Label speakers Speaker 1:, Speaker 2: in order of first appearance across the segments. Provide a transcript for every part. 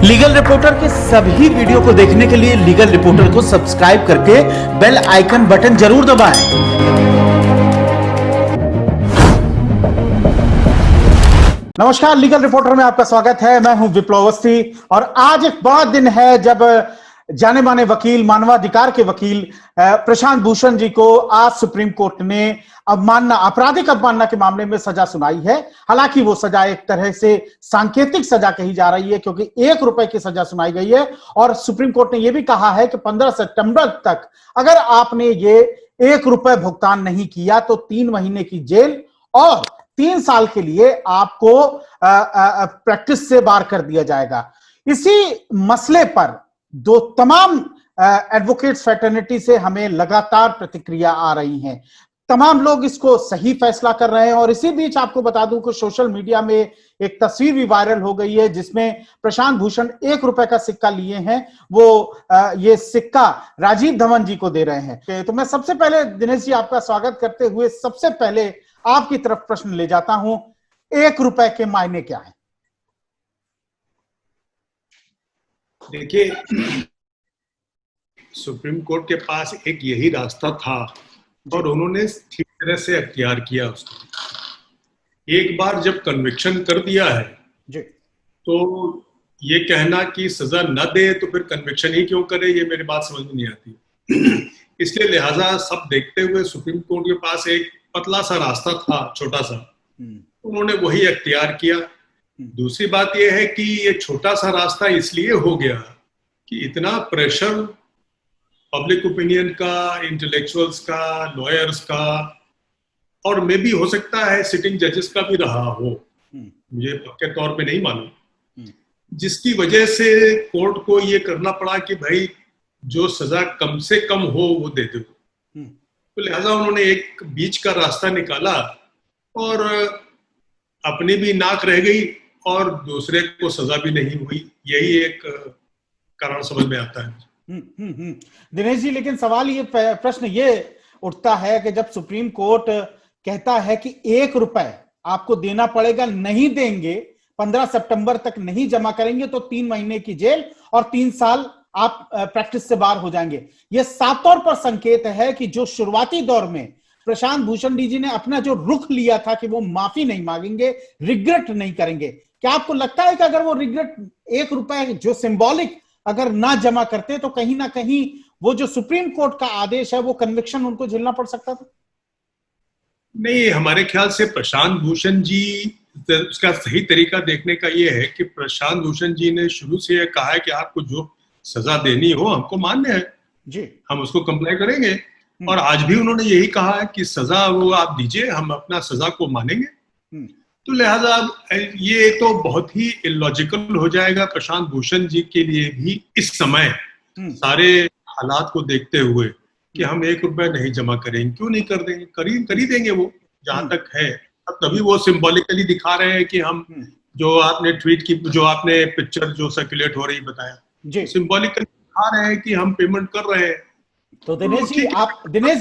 Speaker 1: Legal reporter के सभी video को देखने के लिए लीगल रिपोर्टर को सब्सक्राइब करके बेल आइकन बटन जरूर दबाएं। नमस्कार, लीगल रिपोर्टर में आपका स्वागत है। मैं हूं विप्लव अवस्थी और आज एक बड़ा दिन है जब जाने माने वकील, मानवाधिकार के वकील प्रशांत भूषण जी को आज सुप्रीम कोर्ट ने अवमानना, आपराधिक अवमानना के मामले में सजा सुनाई है। हालांकि वो सजा एक तरह से सांकेतिक सजा कही जा रही है क्योंकि ₹1 की सजा सुनाई गई है और सुप्रीम कोर्ट ने यह भी कहा है कि 15 सितंबर तक अगर आपने ये ₹1 भुगतान नहीं किया तो 3 महीने की जेल और 3 साल के लिए आपको प्रैक्टिस से बाहर कर दिया जाएगा। इसी मसले पर तमाम एडवोकेट्स फ्रेटर्निटी से हमें लगातार प्रतिक्रिया आ रही हैं। तमाम लोग इसको सही फैसला कर रहे हैं और इसी बीच आपको बता दूं कि सोशल मीडिया में एक तस्वीर भी वायरल हो गई है जिसमें प्रशांत भूषण ₹1 का सिक्का लिए हैं। वो ये सिक्का राजीव धवन जी को दे रहे हैं। तो मैं सबसे पहले दिनेश जी आपका स्वागत करते हुए सबसे पहले आपकी तरफ प्रश्न ले जाता हूं, ₹1 के मायने क्या है?
Speaker 2: देखिए, सुप्रीम कोर्ट के पास एक यही रास्ता था और उन्होंने ठीक तरह से अख्तियार किया उसको। एक बार जब कन्विक्शन कर दिया है
Speaker 1: जी,
Speaker 2: तो ये कहना कि सजा न दे तो फिर कन्विक्शन ही क्यों करे, ये मेरी बात समझ में नहीं आती। इसलिए लिहाजा सब देखते हुए सुप्रीम कोर्ट के पास एक पतला सा रास्ता था, छोटा सा, उन्होंने वही अख्तियार किया। दूसरी बात यह है कि ये छोटा सा रास्ता इसलिए हो गया कि इतना प्रेशर पब्लिक ओपिनियन का, इंटेलेक्चुअल्स का, लॉयर्स का और मे भी हो सकता है सिटिंग जजेस का भी रहा हो, मुझे पक्के तौर पे नहीं मालूम, जिसकी वजह से कोर्ट को ये करना पड़ा कि भाई जो सजा कम से कम हो वो दे दो। तो लिहाजा उन्होंने एक बीच का रास्ता निकाला और अपनी भी नाक रह गई और दूसरे को सजा भी नहीं हुई। यही एक कारण समझ में आता है।
Speaker 1: दिनेश जी, लेकिन सवाल ये, प्रश्न ये उठता है कि जब सुप्रीम कोर्ट कहता है कि ₹1 आपको देना पड़ेगा, नहीं देंगे, 15 सितंबर तक नहीं जमा करेंगे तो 3 महीने की जेल और 3 साल आप प्रैक्टिस से बाहर हो जाएंगे। यह साफ तौर पर संकेत है कि जो शुरुआती दौर में प्रशांत भूषण जी ने अपना जो रुख लिया था कि वो माफी नहीं मांगेंगे, रिग्रेट नहीं करेंगे, क्या आपको लगता है कि अगर वो रिग्रेट ₹1 जो सिंबॉलिक अगर ना जमा करते तो कहीं ना कहीं वो जो सुप्रीम कोर्ट का आदेश है वो कन्विक्शन उनको झेलना पड़ सकता था?
Speaker 2: नहीं, हमारे ख्याल से प्रशांत भूषण जी, उसका सही तरीका देखने का ये है कि प्रशांत भूषण जी ने शुरू से यह कहा है कि आपको जो सजा देनी हो हमको मान्य है जी, हम उसको कंप्लाई करेंगे। और आज भी उन्होंने यही कहा है कि सजा वो आप दीजिए, हम अपना सजा को मानेंगे। तो लिहाजा ये तो बहुत ही इलॉजिकल हो जाएगा प्रशांत भूषण जी के लिए भी इस समय सारे हालात को देखते हुए कि हम ₹1 नहीं जमा करेंगे। क्यों नहीं कर देंगे? करी देंगे वो जहां तक है। अब तभी वो सिंबॉलिकली दिखा रहे हैं कि हम जो आपने ट्वीट की, जो आपने पिक्चर जो सर्कुलेट हो रही बताया, सिंबॉलिकली दिखा रहे हैं कि हम पेमेंट कर रहे हैं।
Speaker 1: तो दिनेश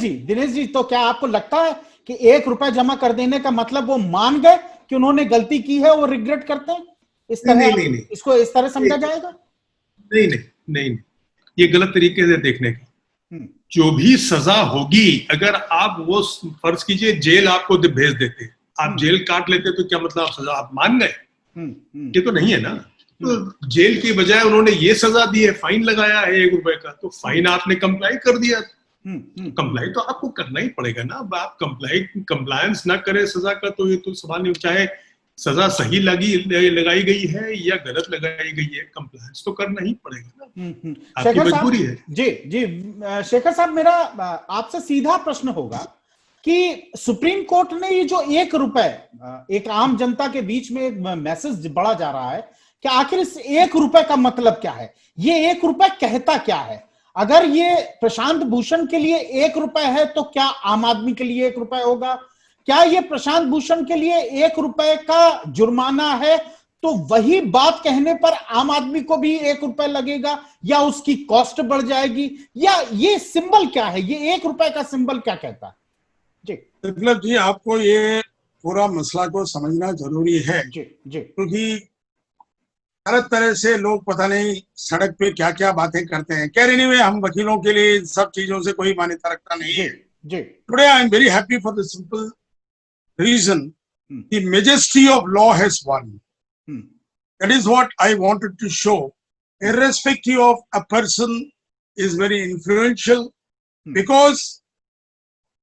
Speaker 1: जी, तो क्या आपको लगता है कि ₹1 जमा कर देने का मतलब वो मान गए कि उन्होंने गलती की है, वो रिग्रेट करते हैं? इस तरह नहीं। इसको इस तरह समझा जाएगा?
Speaker 2: नहीं, ये गलत तरीके से देखने का। जो भी सजा होगी, अगर आप वो फर्ज कीजिए जेल आपको भेज देते, आप जेल काट लेते तो क्या मतलब आप सजा आप मान गए? ये तो नहीं है ना। तो जेल की बजाय उन्होंने ये सजा दी है, फाइन लगाया है ₹1 का, तो फाइन आपने कंप्लाई कर दिया। कंप्लाई तो आपको करना ही पड़ेगा ना। अब आप कंप्लायंस ना करें सजा का तो ये तो सवाल नहीं, चाहे सजा सही लगाई गई है या गलत लगाई गई है, कंप्लायंस तो करना ही पड़ेगा ना, आपकी मजबूरी है।
Speaker 1: जी, शेखर साहब, मेरा आपसे सीधा प्रश्न होगा कि सुप्रीम कोर्ट ने ये जो ₹1 एक आम जनता के बीच में एक मैसेज बढ़ा जा रहा है कि आखिर इस ₹1 का मतलब क्या है? ये ₹1 कहता क्या है? अगर ये प्रशांत भूषण के लिए ₹1 है तो क्या आम आदमी के लिए ₹1 होगा? क्या ये प्रशांत भूषण के लिए ₹1 का जुर्माना है तो वही बात कहने पर आम आदमी को भी ₹1 लगेगा या उसकी कॉस्ट बढ़ जाएगी, या ये सिंबल क्या है? ये ₹1 का सिंबल क्या कहता है? जी
Speaker 3: विप्लव जी, आपको ये पूरा मसला को समझना जरूरी है, क्योंकि हर तरह से लोग पता नहीं सड़क पे क्या क्या बातें करते हैं। खैर एनीवे, हम वकीलों के लिए इन सब चीजों से कोई मान्यता रखता नहीं है।
Speaker 1: जी
Speaker 3: today I am very happy for the simple reason the majesty of law has won. That is what I wanted to show, irrespective of a person is very influential, because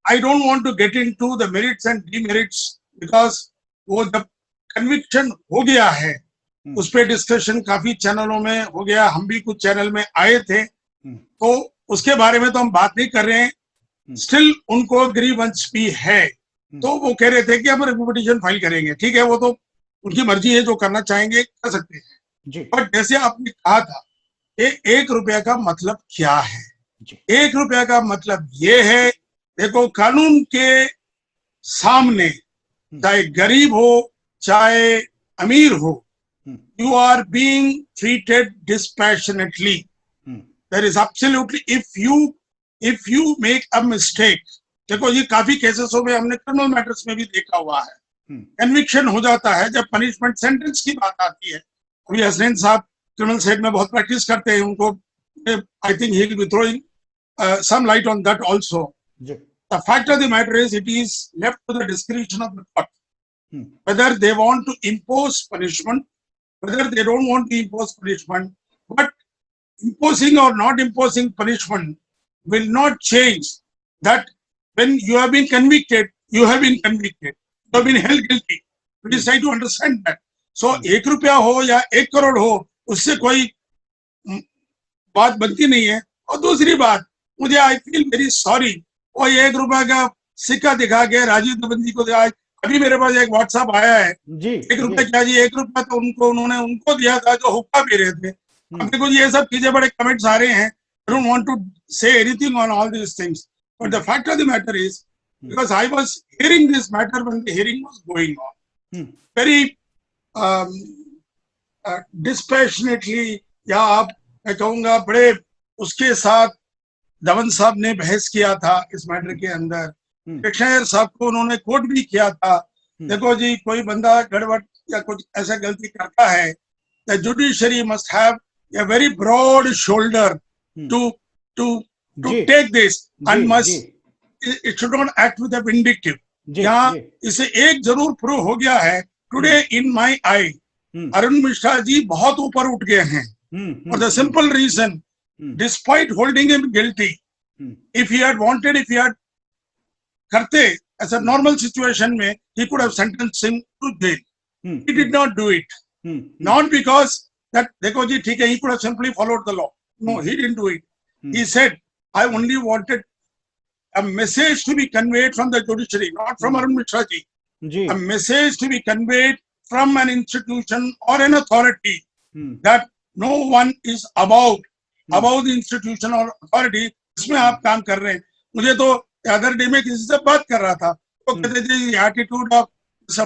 Speaker 3: I don't want to get into the merits and demerits, because वो जब conviction हो गया है उस पर discussion काफी चैनलों में हो गया, हम भी कुछ चैनल में आए थे, तो उसके बारे में तो हम बात नहीं कर रहे हैं। स्टिल उनको ग्रीवेंस भी है, तो वो कह रहे थे कि हम पिटीशन फाइल करेंगे। ठीक है, वो तो उनकी मर्जी है, जो करना चाहेंगे कर सकते हैं। बट जैसे आपने कहा था, ये 1 रुपया का मतलब क्या है? 1 रुपया का मतलब ये है, देखो कानून के सामने चाहे गरीब हो चाहे अमीर हो, you are being treated dispassionately. There is absolutely, if you make a mistake, देखो ये काफी केसेसों में हमने क्रिमिनल मैटर्स में भी देखा हुआ है, कन्विक्शन हो जाता है जब पनिशमेंट सेंटेंस की बात आती है। अभी हसनैन साहब क्रिमिनल साइड में बहुत प्रैक्टिस करते हैं, उनको I think he will be throwing some light on that also. The fact of the matter is, it is left to the discretion of the court whether they want to impose punishment, whether they don't want to impose punishment. But imposing or not imposing punishment will not change that when you have been convicted, you have been convicted, you have been held guilty. Please try to understand that. So 1 रुपया हो या 1 करोड़ हो, उससे कोई बात बनती नहीं है। और दूसरी बात, मुझे आई फील वेरी सॉरी, और 1 रुपया का सिक्का दिखा के राजीव द्विवेदी को दिया। अभी मेरे पास एक व्हाट्सएप आया है, 1 रुपया क्या जी, 1 रुपया तो उन्होंने उनको दिया था जो हुक्का पी रहे थे। अब देखो ये सब चीजें, बड़े कमेंट्स आ रहे हैं। I don't want to say anything on all these things, but the fact of the matter is, because I was hearing this matter when the hearing was going on, very dispassionately, या आप मैं कहूँगा बड़े उसके साथ धवन साहब ने बहस किया था इस मैटर के अंदर। कृष्णा साहब को उन्होंने कोट भी किया था। देखो जी, कोई बंदा गड़बड़ या कुछ ऐसा गलती करता है, the judiciary must have a very broad shoulder to take this, and it should not act with a vindictive. यहाँ इसे एक जरूर प्रूव हो गया है, today in my I Arun Mishra ji बहुत ऊपर उठ गए हैं, for the simple reason, despite holding him guilty, if he had wanted, if he had करते as a normal situation में, he could have sentenced him to jail. He did not do it, not because that देखो जी ठीक है, he could have simply followed the law. No, he didn't do it. He said, I only wanted a message to be conveyed from the judiciary, not from Arun Mishra ji. A message to be conveyed from an institution or an authority that no one is above the institution or authority. इसमें आप काम कर रहे हैं। मुझे तो other day में किसी से बात कर रहा था, तो कहते थे attitude of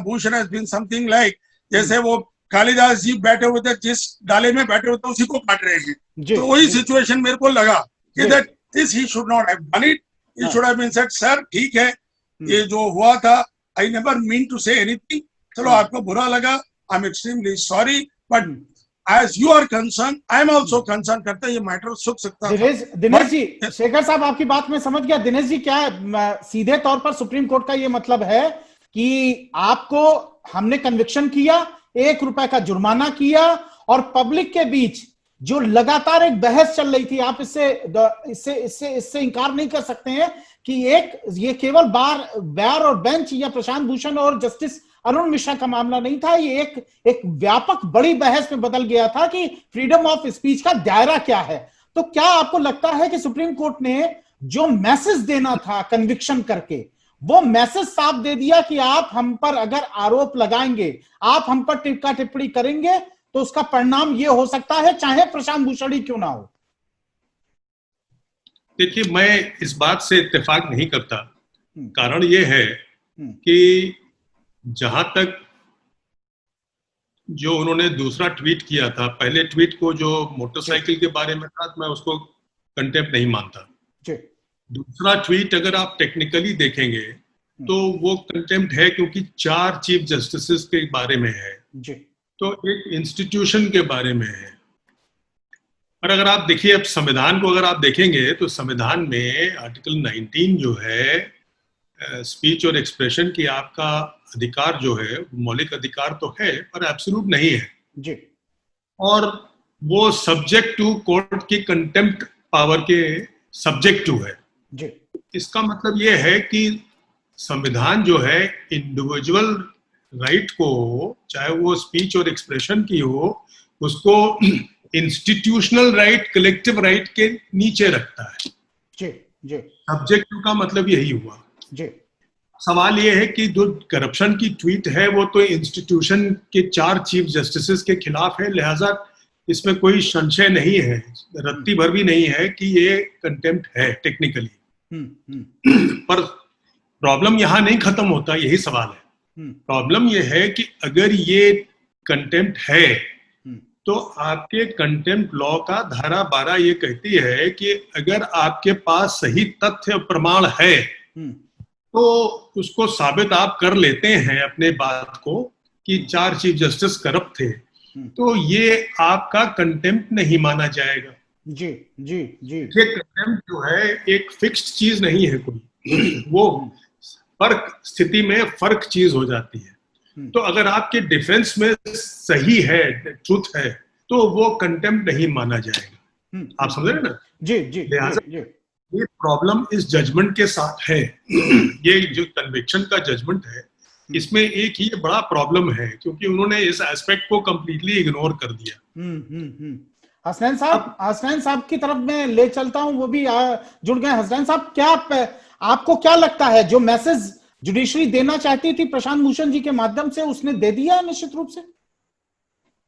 Speaker 3: Bhushan has been something like, जैसे वो कालिदास जी बैठे हुए थे, जिस डाले में बैठे हुए थे उसी को काट रहे हैं। तो वही सिचुएशन मेरे को लगा कि that this he should not have done it, he should have been said sir ठीक है, ये जो हुआ था, I never mean to say anything, चलो आपको बुरा लगा, I am extremely sorry, but as you are concerned, I am also concerned करते हैं, ये मैटर सुख सकता है।
Speaker 1: दिनेश जी, शेखर साहब आपकी बात में समझ गया। दिनेश जी, क्या सीधे तौर पर सुप्रीम कोर्ट का ये मतलब है कि आपको हमने कन्विक्शन किया, 1 रुपए का जुर्माना किया, और पब्लिक के बीच जो लगातार एक बहस चल रही थी, आप इससे इनकार नहीं कर सकते हैं कि ये केवल बार और बेंच या प्रशांत भूषण और जस्टिस अरुण मिश्रा का मामला नहीं था, ये एक व्यापक बड़ी बहस में बदल गया था कि फ्रीडम ऑफ स्पीच का दायरा क्या है। तो क्या आपको लगता है कि सुप्रीम कोर्ट ने जो मैसेज देना था कन्विक्शन करके, वो मैसेज साफ दे दिया कि आप हम पर अगर आरोप लगाएंगे, आप हम पर टिप्पा टिप्पणी करेंगे, तो उसका परिणाम ये हो सकता है, चाहे प्रशांत भूषण ही क्यों ना हो?
Speaker 2: देखिए, मैं इस बात से इत्तेफाक नहीं करता। कारण ये है कि जहां तक जो उन्होंने दूसरा ट्वीट किया था, पहले ट्वीट को जो मोटरसाइकिल के बारे में था, मैं उसको कंटेम्प्ट नहीं मानता। दूसरा ट्वीट अगर आप टेक्निकली देखेंगे तो वो कंटेम्प्ट है, क्योंकि 4 चीफ जस्टिस के बारे में है। तो एक इंस्टीट्यूशन के बारे में है। और अगर आप देखिए, अब संविधान को अगर आप देखेंगे तो संविधान में आर्टिकल 19 जो है स्पीच और एक्सप्रेशन की आपका अधिकार जो है, मौलिक अधिकार तो है पर एब्सोल्यूट नहीं है
Speaker 1: जी।
Speaker 2: और वो सब्जेक्ट टू कोर्ट की कंटेम्प्ट पावर के सब्जेक्ट टू है
Speaker 1: जी।
Speaker 2: इसका मतलब ये है कि संविधान जो है इंडिविजुअल राइट को, चाहे वो स्पीच और एक्सप्रेशन की हो, उसको इंस्टीट्यूशनल राइट, कलेक्टिव राइट के नीचे रखता है।
Speaker 1: जी जी।
Speaker 2: सब्जेक्ट का मतलब यही हुआ
Speaker 1: जी।
Speaker 2: सवाल ये है कि जो करप्शन की ट्वीट है वो तो इंस्टीट्यूशन के 4 चीफ जस्टिस के खिलाफ है, लिहाजा इसमें कोई संशय नहीं है, रत्ती भर भी नहीं है कि ये कंटेम्प्ट है टेक्निकली। पर प्रॉब्लम यहाँ नहीं खत्म होता, यही सवाल है। प्रॉब्लम ये है कि अगर ये कंटेम्प्ट है तो आपके कंटेम्प्ट लॉ का धारा 12 ये कहती है कि अगर आपके पास सही तथ्य प्रमाण है तो उसको साबित आप कर लेते हैं अपने बात को कि 4 चीफ जस्टिस करप्ट थे, तो ये आपका कंटेम्प्ट नहीं माना जाएगा।
Speaker 1: जी जी जी।
Speaker 2: ये कंटेम्प्ट जो है एक फिक्स्ड चीज नहीं है कोई, वो फर्क स्थिति में फर्क चीज हो जाती है। तो अगर आपके डिफेंस में सही है, ट्रूथ है, तो वो कंटेम्प्ट नहीं माना जाएगा। आप समझ रहे ना?
Speaker 1: जी जी।
Speaker 2: लिहाजा ये प्रॉब्लम इस जजमेंट के साथ है। ये जो कन्विक्शन का जजमेंट है, इसमें एक ही बड़ा प्रॉब्लम है क्योंकि उन्होंने इस एस्पेक्ट को कंप्लीटली इग्नोर कर दिया।
Speaker 1: हसनैन साहब की तरफ मैं ले चलता हूं, वो भी जुड़ गए। हसनैन साहब, क्या आपको क्या लगता है जो मैसेज जुडिशरी देना चाहती थी प्रशांत भूषण जी के माध्यम से, उसने दे दिया निश्चित रूप से?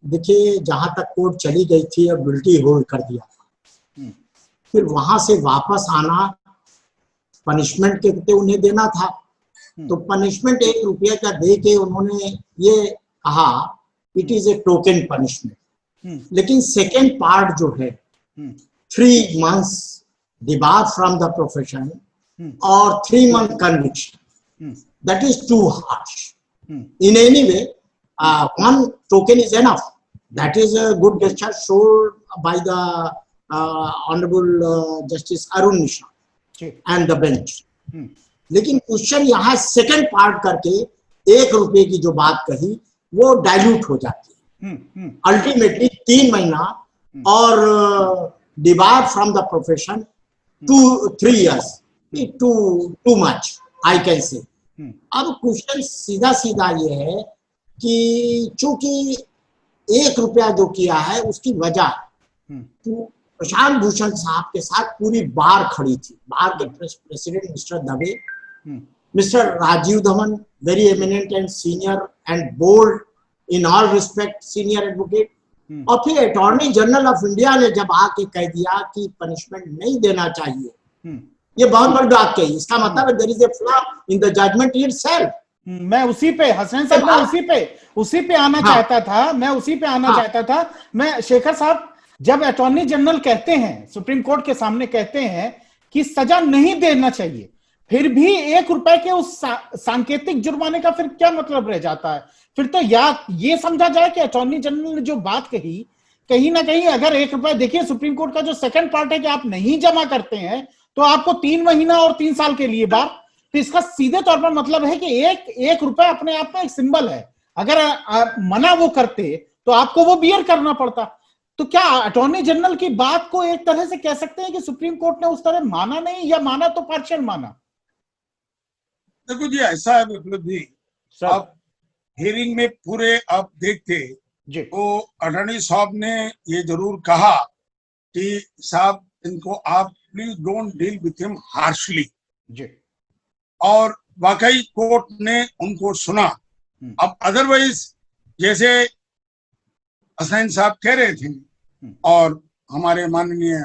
Speaker 4: देखिए, जहां तक कोर्ट चली गई थी अब गिल्टी होल्ड कर दिया था, फिर वहां से वापस आना पनिशमेंट के तो उन्हें देना था, तो पनिशमेंट 1 रुपये का दे के उन्होंने ये कहा it is A token punishment. लेकिन सेकेंड पार्ट जो है 3 months debar from the profession और 3 month conviction, that is too harsh. In any way, 1 token is enough. That is a good gesture shown by the Honorable Justice Arun Mishra and the bench. लेकिन question यहाँ second part करके 1 रुपये की जो बात कही वो डाइल्यूट हो जाती है। अल्टीमेटली 3 महीना और debar from the profession 2-3 years, too much, I can say. अब क्वेश्चन सीधा सीधा ये है कि चूंकि 1 रुपया जो किया है उसकी वजह तो प्रशांत भूषण साहब के साथ पूरी बार खड़ी थी। बार के president mister Dave, mister Rajeev Dhavan, very eminent and senior and bold in all respect senior advocate, और फिर अटॉर्नी जनरल ऑफ इंडिया ने जब आके कह दिया कि पनिशमेंट नहीं देना चाहिए, ये बहुत बड़ी बात कही। इसका मतलब है there is a flaw in the judgment itself.
Speaker 1: मैं उसी पे हसनैन साहब, मैं उसी पे आना चाहता था, मैं उसी पे आना चाहता था। मैं शेखर साहब, जब अटॉर्नी जनरल कहते हैं, सुप्रीम कोर्ट के सामने कहते हैं कि सजा नहीं देना चाहिए, फिर भी 1 रुपए के उस सांकेतिक जुर्माने का फिर क्या मतलब रह जाता है? फिर तो या ये समझा जाए कि अटॉर्नी जनरल ने जो बात कही, कहीं ना कहीं अगर 1 रुपए, देखिए सुप्रीम कोर्ट का जो सेकंड पार्ट है कि आप नहीं जमा करते हैं तो आपको 3 महीना और 3 साल के लिए बार, तो इसका सीधे तौर पर मतलब है कि एक रुपए अपने आप में एक सिंबल है। अगर मना वो करते तो आपको वो बियर करना पड़ता। तो क्या अटॉर्नी जनरल की बात को एक तरह से कह सकते हैं कि सुप्रीम कोर्ट ने उस तरह माना नहीं, या माना तो पार्शियल माना?
Speaker 3: देखो जी, ऐसा है विप्लव जी, आप हियरिंग में पूरे आप देखते तो अटॉर्नी साहब ने ये जरूर कहा कि साहब इनको आप please don't deal with him harshly, और वाकई कोर्ट ने उनको सुना। अब अदरवाइज जैसे हसनैन साहब कह रहे थे और हमारे माननीय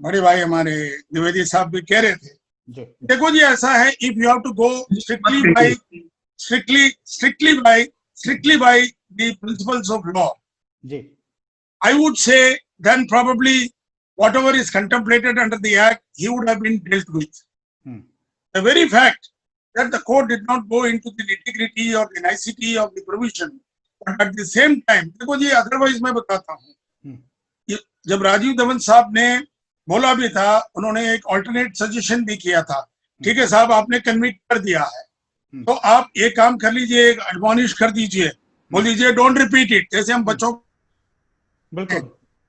Speaker 3: बड़े भाई हमारे द्विवेदी साहब भी कह रहे थे, देखो जी ऐसा है, if you have to go strictly by the principles of law, I would say then probably whatever is contemplated under the act, he would have been dealt with. The very fact that the court did not go into the nitty-gritty or the nicety of the provision but at the same time देखो जी, otherwise मैं बताता हूँ, जब राजीव धवन साहब ने बोला भी था, उन्होंने एक ऑल्टरनेट सजेशन भी किया था, ठीक है साहब आपने कन्विक्ट कर दिया है, तो आप एक काम कर लीजिए, एक एडमॉनिश कर दीजिए, बोल दीजिए डोंट रिपीट इट, जैसे हम बच्चों
Speaker 1: बिल्कुल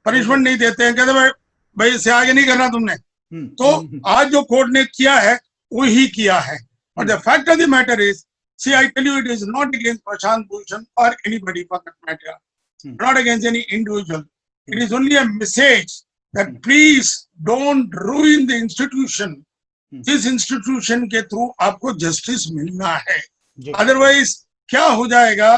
Speaker 3: पनिशमेंट नहीं देते हैं, कहते भाई इससे आगे नहीं करना तुमने। तो आज जो कोर्ट ने किया है वही किया है। और the fact of the matter is, see I tell you, it is not against Prashant Bhushan or anybody for that matter, not against any individual. It is only a message that please don't ruin the institution. जिस institution के through आपको justice मिलना है, otherwise क्या हो जाएगा,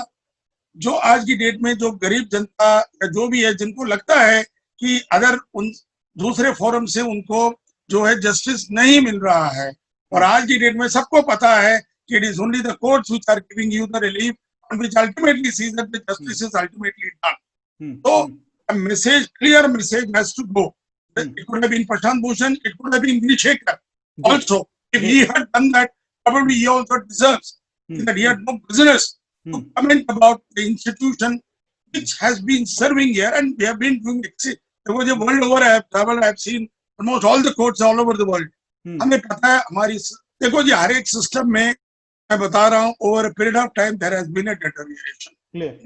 Speaker 3: जो आज की डेट में जो गरीब जनता या जो भी है, जिनको लगता है कि अगर उन दूसरे फोरम से उनको जो है जस्टिस नहीं मिल रहा है, और आज की डेट में सबको पता है कि it is only the courts which are giving you the relief and which ultimately sees that the justice is ultimately done. So a message, clear message has to go. It could have been Prashant Bhushan, it could have been Giri also. If he had done that, probably he also deserves that he had no business to comment about the institution which has been serving here, and we have been doing it. Because the world over I have traveled, I have seen almost all the courts all over the world. हमें पता है हमारी, देखो जी हर एक system में मैं बता रहा हूँ, over period of time there has been a deterioration,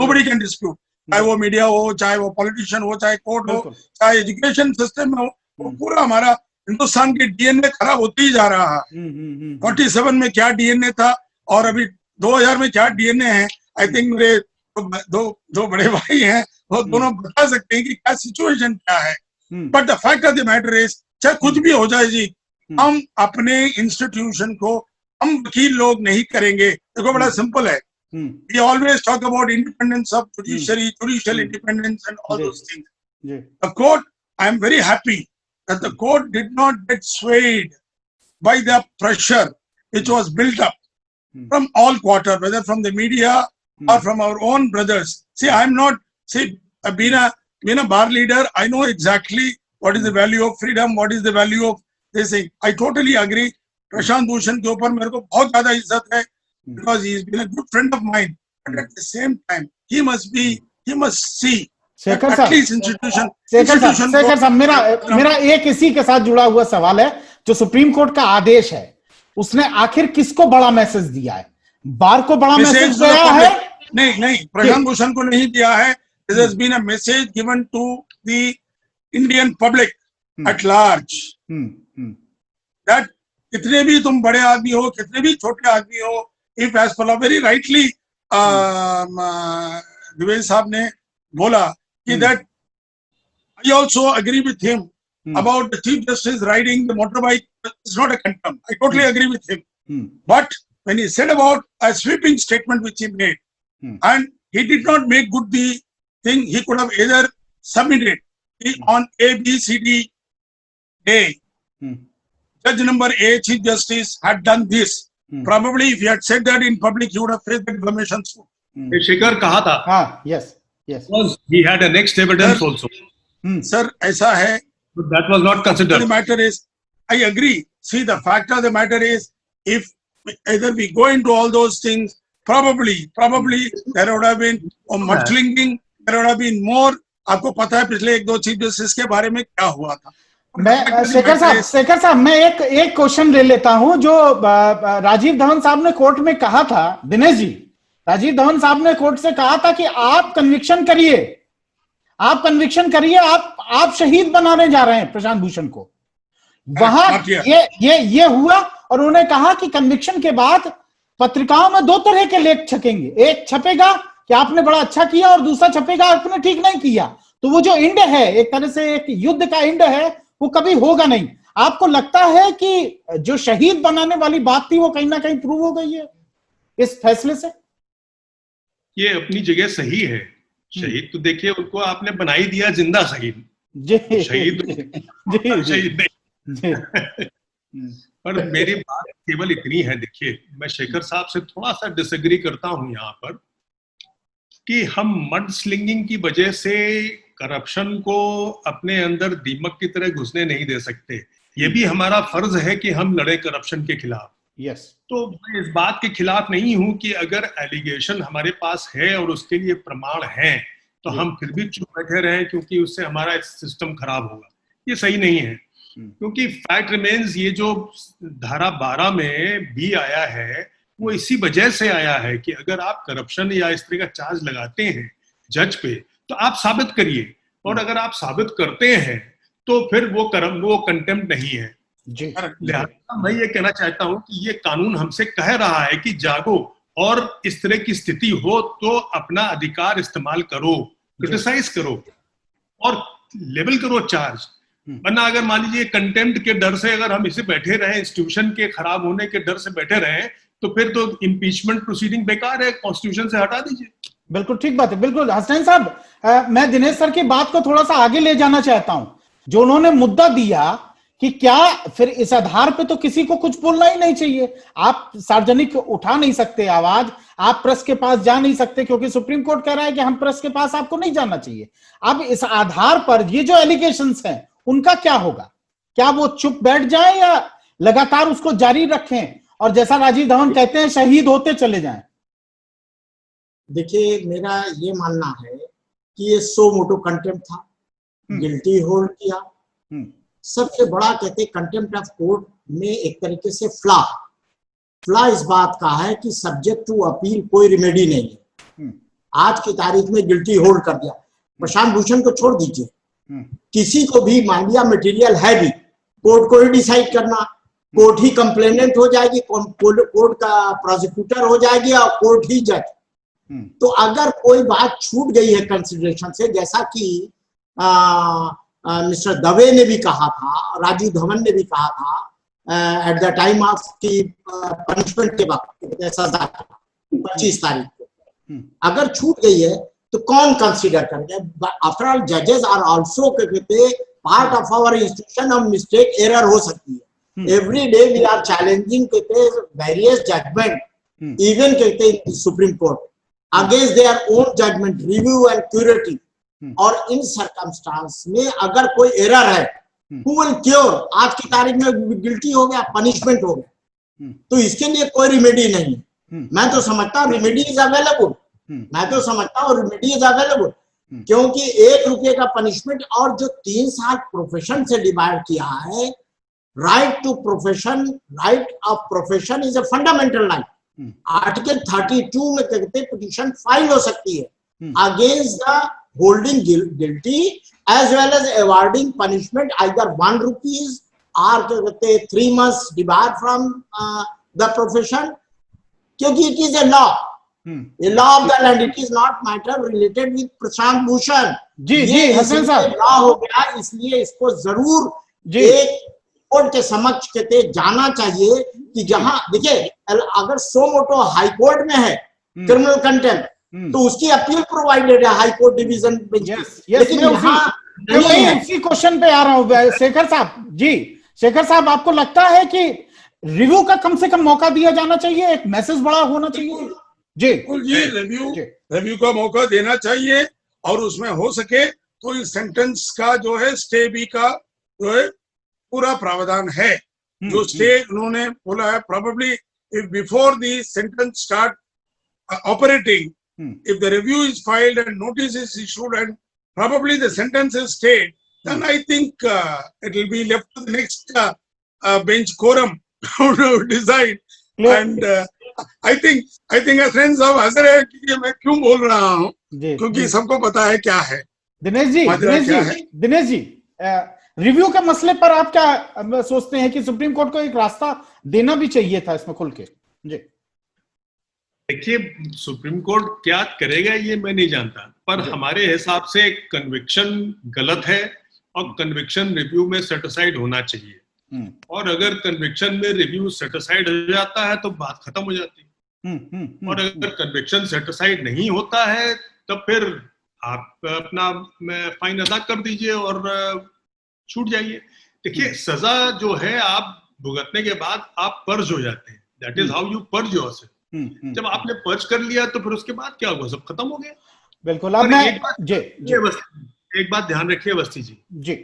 Speaker 3: nobody can dispute, चाहे वो मीडिया हो, चाहे वो पॉलिटिशियन हो, चाहे कोर्ट हो, चाहे एजुकेशन सिस्टम में हो, वो पूरा हमारा हिंदुस्तान के डीएनए खराब होते ही जा रहा है। 47 में क्या डीएनए था और अभी 2000 में क्या डीएनए है, आई थिंक मेरे दो बड़े भाई हैं, वो दोनों बता सकते हैं कि क्या सिचुएशन क्या है। But the fact of the matter is, चाहे कुछ भी हो जाए जी, हम अपने इंस्टीट्यूशन को हम वकील लोग नहीं करेंगे। देखो बड़ा सिंपल है, we always talk about independence of judiciary, judicial independence and all those things. The court, I am very happy that the court did not get swayed by the pressure which was built up from all quarter, whether from the media or from our own brothers. See, I am not, see, being a bar leader, I know exactly what is the value of freedom, what is the value of this thing. I totally agree. Prashant Bhushan के ऊपर मेरे को बहुत ज्यादा इज्जत है, because he has been a good friend of mine. But at the same time, he must see
Speaker 1: Shekhar
Speaker 3: at least institution.
Speaker 1: साहब, मेरा एक इसी के साथ जुड़ा हुआ सवाल है, जो सुप्रीम कोर्ट का आदेश है, उसने आखिर किसको बड़ा मैसेज दिया है? बार को बड़ा मैसेज दिया है?
Speaker 3: नहीं, प्रशांत भूषण को नहीं दिया है. This has been a message given to the Indian public at large. That कितने भी तुम बड़े आदमी हो, कितने भी छोटे आदमी हो, if as per very rightly Dwivedi साहब ने बोला कि that I also agree with him about the Chief Justice riding the motorbike. It's not a contempt. I totally agree with him. But when he said about a sweeping statement which he made, and he did not make good the thing, he could have either submitted on A, B, C, D day. Judge number A, Chief Justice, had done this. Probably if he had said that in public, he would have faced the defamation suit.
Speaker 2: Shekhar कहा था.
Speaker 1: हाँ, yes.
Speaker 2: Because he had a next evidence also.
Speaker 3: Sir, ऐसा है.
Speaker 2: But that was not considered.
Speaker 3: The matter is, I agree. See, the fact of the matter is, if either we go into all those things, probably there would have been mudslinging, there would have been more. आपको पता है पिछले एक दो chief justice के बारे में क्या हुआ था.
Speaker 1: मैं शेखर साहब मैं एक क्वेश्चन ले लेता हूं, जो राजीव धवन साहब ने कोर्ट में कहा था. दिनेश जी, राजीव धवन साहब ने कोर्ट से कहा था कि आप कन्विक्शन करिए, आप शहीद बनाने जा रहे हैं प्रशांत भूषण को. वहां ये हुआ, और उन्होंने कहा कि कन्विक्शन के बाद पत्रिकाओं में दो तरह के लेख छपेंगे. एक छपेगा कि आपने बड़ा अच्छा किया, और दूसरा छपेगा आपने ठीक नहीं किया. तो वो जो इंड है, एक तरह से एक युद्ध का इंड है, वो कभी होगा नहीं. आपको लगता है कि जो शहीद बनाने वाली बात थी वो कहीं ना कहीं प्रूव हो गई है इस फैसले से?
Speaker 2: ये अपनी जगह सही है. शहीद तो देखिए, उनको आपने बना ही दिया जिंदा शहीद. शहीद नहीं. पर मेरी बात केवल इतनी है, देखिए मैं शेखर साहब से थोड़ा सा डिसएग्री करता हूं यहाँ पर, कि हम मड स्लिंगिंग की वजह से करप्शन को अपने अंदर दीमक की तरह घुसने नहीं दे सकते. ये भी हमारा फर्ज है कि हम लड़े करप्शन के खिलाफ.
Speaker 1: यस।
Speaker 2: तो मैं इस बात के खिलाफ नहीं हूं कि अगर एलिगेशन हमारे पास है और उसके लिए प्रमाण है तो हम फिर भी चुप बैठे रहें क्योंकि उससे हमारा सिस्टम खराब होगा, ये सही नहीं है। क्योंकि फैक्ट रिमेन्स, ये जो धारा 12 में भी आया है वो इसी वजह से आया है कि अगर आप करप्शन या इस तरह का चार्ज लगाते हैं जज पे तो आप साबित करिए, और अगर आप साबित करते हैं तो फिर वो कंटेम्प्ट नहीं है
Speaker 1: जी।
Speaker 2: लिहाजा मैं ये कहना चाहता हूं कि ये कानून हमसे कह रहा है कि जागो और इस तरह की स्थिति हो तो अपना अधिकार इस्तेमाल करो, क्रिटिसाइज करो और लेवल करो चार्ज। वरना अगर मान लीजिए कंटेम्प्ट के डर से अगर हम इसे बैठे रहे, इंस्टीट्यूशन के खराब होने के डर से बैठे रहे, तो फिर तो इम्पीचमेंट प्रोसीडिंग बेकार है, कॉन्स्टिट्यूशन से हटा दीजिए।
Speaker 1: बिल्कुल ठीक बात है, बिल्कुल। हसनैन साहब, मैं दिनेश सर की बात को थोड़ा सा आगे ले जाना चाहता हूं। जो उन्होंने मुद्दा दिया कि क्या फिर इस आधार पे तो किसी को कुछ बोलना ही नहीं चाहिए, आप सार्वजनिक उठा नहीं सकते आवाज, आप प्रेस के पास जा नहीं सकते क्योंकि सुप्रीम कोर्ट कह रहा है कि हम प्रेस के पास आपको नहीं जाना चाहिए। अब इस आधार पर ये जो एलिगेशंस हैं उनका क्या होगा? क्या वो चुप बैठ जाएं या लगातार उसको जारी रखें और जैसा राजीव धवन कहते हैं शहीद होते चले जाएं?
Speaker 4: देखिए, मेरा ये मानना है कि ये सो मोटो कंटेम्प्ट था, गिल्टी होल्ड किया। सबसे बड़ा कहते कंटेम्प्ट ऑफ कोर्ट में एक तरीके से फ्ला इस बात का है कि सब्जेक्ट टू अपील कोई रिमेडी नहीं है। आज की तारीख में गिल्टी होल्ड कर दिया। प्रशांत भूषण को छोड़ दीजिए, किसी को भी मान लिया मटेरियल है भी, कोर्ट को ही डिसाइड करना, कोर्ट ही कंप्लेनेंट हो जाएगी, कोर्ट का प्रोसिक्यूटर हो जाएगी और कोर्ट ही जज। तो अगर कोई बात छूट गई है कंसिडरेशन से, जैसा कि मिस्टर दवे ने भी कहा था, राजीव धवन ने भी कहा था एट द टाइम ऑफ की पनिशमेंट के वक्त, सजा 25 तारीख को, अगर छूट गई है तो कौन कंसीडर करेगा? आफ्टर ऑल जजेस आर आल्सो कहते part of our institution, of mistake error हो सकती है। Every day we are challenging कहते वेरियस जजमेंट, इवन कहते supreme court against their own judgment, review and curative. और इन सर्कमस्टांस में अगर कोई एरर है, हु विल क्योर? आज की तारीख में गिल्टी हो गया, पनिशमेंट हो गया, तो इसके लिए कोई रिमेडी नहीं है। मैं तो समझता हूँ रिमेडी इज अवेलेबल, क्योंकि 1 रुपये का पनिशमेंट और जो 3 साल प्रोफेशन से डिवाइड किया है, right to profession, right of profession is a fundamental right. Article 32 में कहते पिटीशन फाइल हो सकती है against the holding guilty as well as awarding punishment either 1 rupees or 3 months debarred from the profession, क्योंकि it is a law, a law of the land, it is not matter related with Prashant Bhushan.
Speaker 1: जी हसन साहब,
Speaker 4: law हो गया, इसलिए इसको जरूर एक court के समक्ष कहते जाना चाहिए कि जहां देखिए अगर सो मोटो हाई कोर्ट में है क्रिमिनल कंटेम्प्ट तो उसकी अपील प्रोवाइडेड है हाई कोर्ट डिवीजन बेंच।
Speaker 1: लेकिन मैं उसी क्वेश्चन पे आ रहा हूँ शेखर साहब जी। शेखर साहब, आपको लगता है कि रिव्यू का कम से कम मौका दिया जाना चाहिए, एक मैसेज बड़ा होना चाहिए? जी
Speaker 3: रिव्यू का मौका देना चाहिए और उसमें हो सके तो इस सेंटेंस का जो है स्टे भी का जो है पूरा प्रावधान है। जो स्टे उन्होंने बोला है, probably if before the sentence start operating, if the review is filed and notice is issued and probably the sentence is stayed, then I think it will be left to the next bench quorum to decide. And I think friends of Hazare कि मैं क्यों बोल रहा हूँ, क्योंकि सबको पता है क्या है।
Speaker 1: दिनेश जी, रिव्यू के मसले पर आप क्या सोचते हैं कि सुप्रीम कोर्ट को एक रास्ता देना भी चाहिए था इसमें खुल के? जी
Speaker 2: देखिए, सुप्रीम कोर्ट क्या करेगा ये मैं नहीं जानता, पर हमारे हिसाब से कन्विक्शन गलत है और कन्विक्शन रिव्यू में सेटिस्फाइड होना चाहिए। और अगर कन्विक्शन में रिव्यू सेटिस्फाइड हो जाता है तो बात खत्म हो जाती है। और अगर कन्विक्शन सेटिस्फाइड नहीं होता है तब फिर आप अपना फाइन अदा कर दीजिए और छूट जाइए। देखिए, सजा जो है आप भुगतने के बाद आप पर्ज हो जाते हैं। That is how you purge yourself. जब आपने पर्च कर लिया तो फिर उसके बाद क्या हुआ? सब खत्म हो गया।
Speaker 1: बिल्कुल।
Speaker 2: एक बात ध्यान रखिए अवस्थी जी,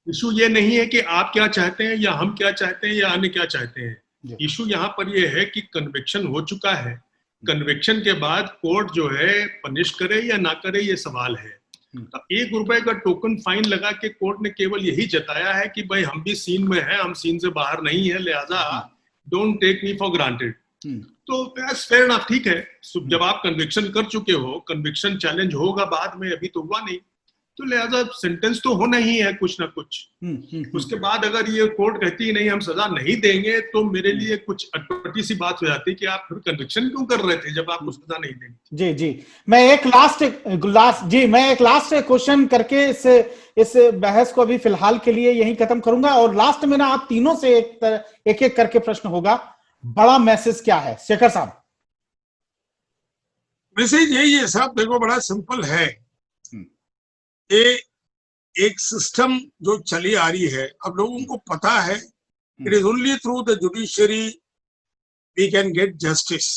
Speaker 1: इशू
Speaker 2: ये नहीं है कि आप क्या चाहते हैं या हम क्या चाहते हैं या अन्य क्या चाहते हैं। इशू यहाँ पर ये है कि कन्विक्शन हो चुका है, कन्विक्शन के बाद कोर्ट जो है पनिश करे या ना करे ये सवाल है। तो ₹1 का टोकन फाइन लगा के कोर्ट ने केवल यही जताया है कि भाई हम भी सीन में हैं, हम सीन से बाहर नहीं है, लिहाजा don't take me for granted. तो फेयर एनफ, ठीक है, जब आप कन्विक्शन कर चुके हो, कन्विक्शन चैलेंज होगा बाद में, अभी तो हुआ नहीं, तो लिहाजा सेंटेंस तो होना ही है कुछ ना कुछ। उसके बाद अगर ये कोर्ट कहती है नहीं हम सजा नहीं देंगे, तो मेरे लिए कुछ अटपटी सी बात हो जाती है कि आप फिर कन्विक्शन क्यों कर रहे थे जब आपको सजा नहीं देंगे।
Speaker 1: जी जी, मैं एक लास्ट क्वेश्चन करके इस बहस को अभी फिलहाल के लिए यहीं खत्म करूंगा, और लास्ट में ना आप तीनों से एक एक करके प्रश्न होगा। बड़ा मैसेज क्या है शेखर साहब?
Speaker 3: मैसेज यही है साहब, देखो बड़ा सिंपल है। एक सिस्टम जो चली आ रही है, अब लोगों को पता है, it is only through the judiciary we can get justice.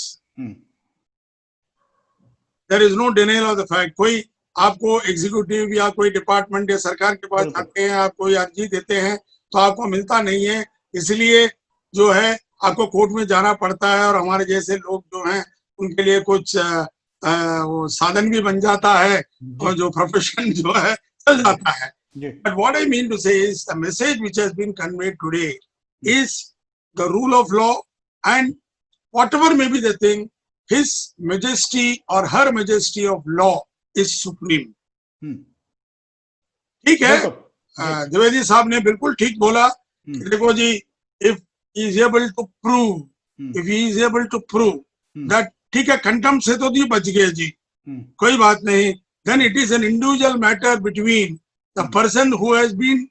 Speaker 3: There is no denial of the fact. कोई आपको एग्जीक्यूटिव या कोई डिपार्टमेंट या सरकार के पास जाते हैं, आप कोई अर्जी देते हैं तो आपको मिलता नहीं है, इसलिए जो है आपको कोर्ट में जाना पड़ता है, और हमारे जैसे लोग जो हैं उनके लिए कुछ वो साधन भी बन जाता है, और जो प्रोफेशन जो है चल जाता है। But what I mean to say is the message which has been conveyed today is the rule of law, and whatever may be the thing, His Majesty or Her Majesty of law is supreme. ठीक है, द्विवेदी साहब ने बिल्कुल ठीक बोला। देखो जी, if he is able to prove that ठीक है, कंटेम्प्ट से तो नहीं बच गए जी, कोई बात नहीं, then it is an individual matter between the person who has been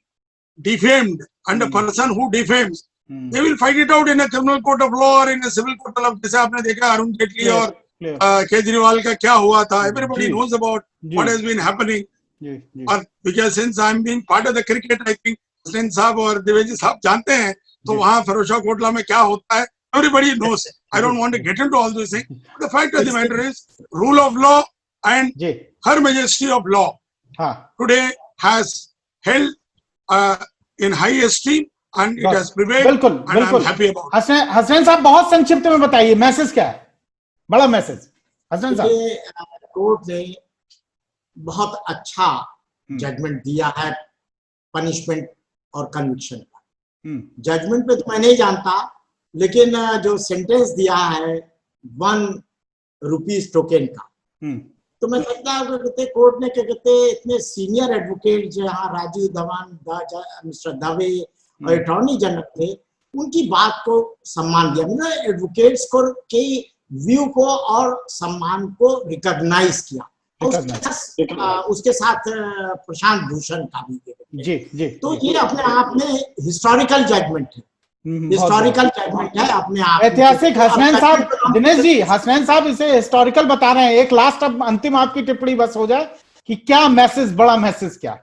Speaker 3: defamed and the person who defames. They will fight it out in a criminal court of law or in a civil court of law. जैसे आपने देखा अरुण जेटली और केजरीवाल का क्या हुआ था, everybody knows about what has been happening. और because since I am being part of the cricket, I think Hasnain साहब और द्विवेदी साहब जानते हैं, तो वहाँ फिरोजशाह कोटला में क्या होता है, everybody knows. I don't want to get into all these things. But the fact of the matter is, rule of law and Her Majesty of law today has held in high esteem, and it has prevailed, and I am happy about it.
Speaker 1: Hasnain साहब बहुत संक्षिप्त में बताइए, message क्या है, बड़ा message Hasnain साहब?
Speaker 4: Court ने बहुत अच्छा जजमेंट दिया है पनिशमेंट और कन्विक्शन का। जजमेंट पे तो मैं नहीं जानता, लेकिन जो सेंटेंस दिया है ₹1 टोकन का, तो मैं कहता हूँ कहते कोर्ट ने क्या कहते इतने सीनियर एडवोकेट जो यहाँ राजीव धवन, मिस्टर दवे और अटॉर्नी जनरल थे, उनकी बात को सम्मान दिया, मतलब एडवोकेट्स को के व्यू को और सम्मान को रिकॉग्नाइज किया। उसके साथ प्रशांत भूषण का भी जी। तो ये अपने आप में हिस्टोरिकल जजमेंट है, हिस्टोरिकल जजमेंट है अपने आप,
Speaker 1: ऐतिहासिक। हसनैन साहब, दिनेश जी, हसनैन साहब इसे हिस्टोरिकल बता रहे हैं। एक लास्ट अब अंतिम आपकी टिप्पणी बस हो जाए कि क्या मैसेज, बड़ा मैसेज क्या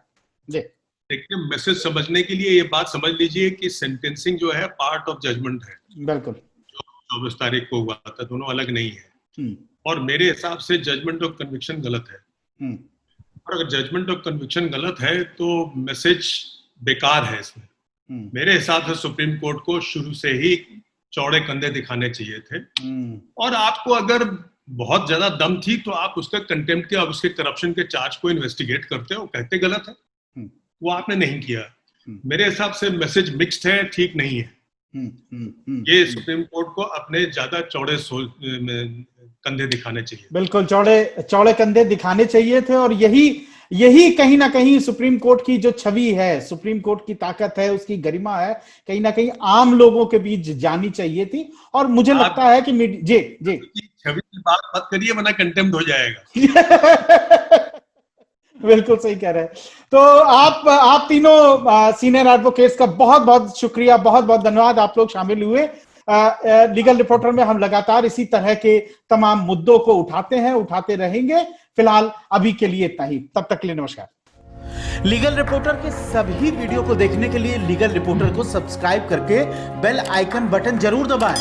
Speaker 1: जी?
Speaker 2: देखिए, मैसेज समझने के लिए ये बात समझ लीजिए कि सेंटेंसिंग जो है पार्ट ऑफ जजमेंट है।
Speaker 1: बिल्कुल,
Speaker 2: जो 24 तारीख को हुआ था, दोनों अलग नहीं है। और मेरे हिसाब से जजमेंट ऑफ कन्विक्शन गलत है, और अगर जजमेंट ऑफ कन्विक्शन गलत है तो मैसेज बेकार है इसमें। मेरे हिसाब से सुप्रीम कोर्ट को शुरू से ही चौड़े कंधे दिखाने चाहिए थे, और आपको अगर बहुत ज्यादा दम थी तो आप उसका कंटेम्प्ट के और उसके करप्शन के चार्ज को इन्वेस्टिगेट करते हो, कहते गलत है, वो आपने नहीं किया। मेरे हिसाब से मैसेज मिक्स्ड है, ठीक नहीं है। ये सुप्रीम कोर्ट को अपने ज्यादा चौड़े कंधे दिखाने चाहिए।
Speaker 1: बिल्कुल, चौड़े कंधे दिखाने चाहिए थे, और यही कहीं ना कहीं सुप्रीम कोर्ट की जो छवि है, सुप्रीम कोर्ट की ताकत है, उसकी गरिमा है, कहीं ना कहीं आम लोगों के बीच जानी चाहिए थी। और मुझे लगता है कि जी
Speaker 2: छवि की बात मत करिए वरना कंटेम्प्ट हो जाएगा।
Speaker 1: बिल्कुल सही कह रहे हैं। तो आप तीनों सीनियर एडवोकेट्स का बहुत बहुत शुक्रिया, बहुत बहुत धन्यवाद, आप लोग शामिल हुए। लीगल रिपोर्टर में हम लगातार इसी तरह के तमाम मुद्दों को उठाते रहेंगे। फिलहाल अभी के लिए इतना ही, तब तक के लिए नमस्कार।
Speaker 5: लीगल रिपोर्टर के सभी वीडियो को देखने के लिए लीगल रिपोर्टर को सब्सक्राइब करके बेल आइकन बटन जरूर दबाएं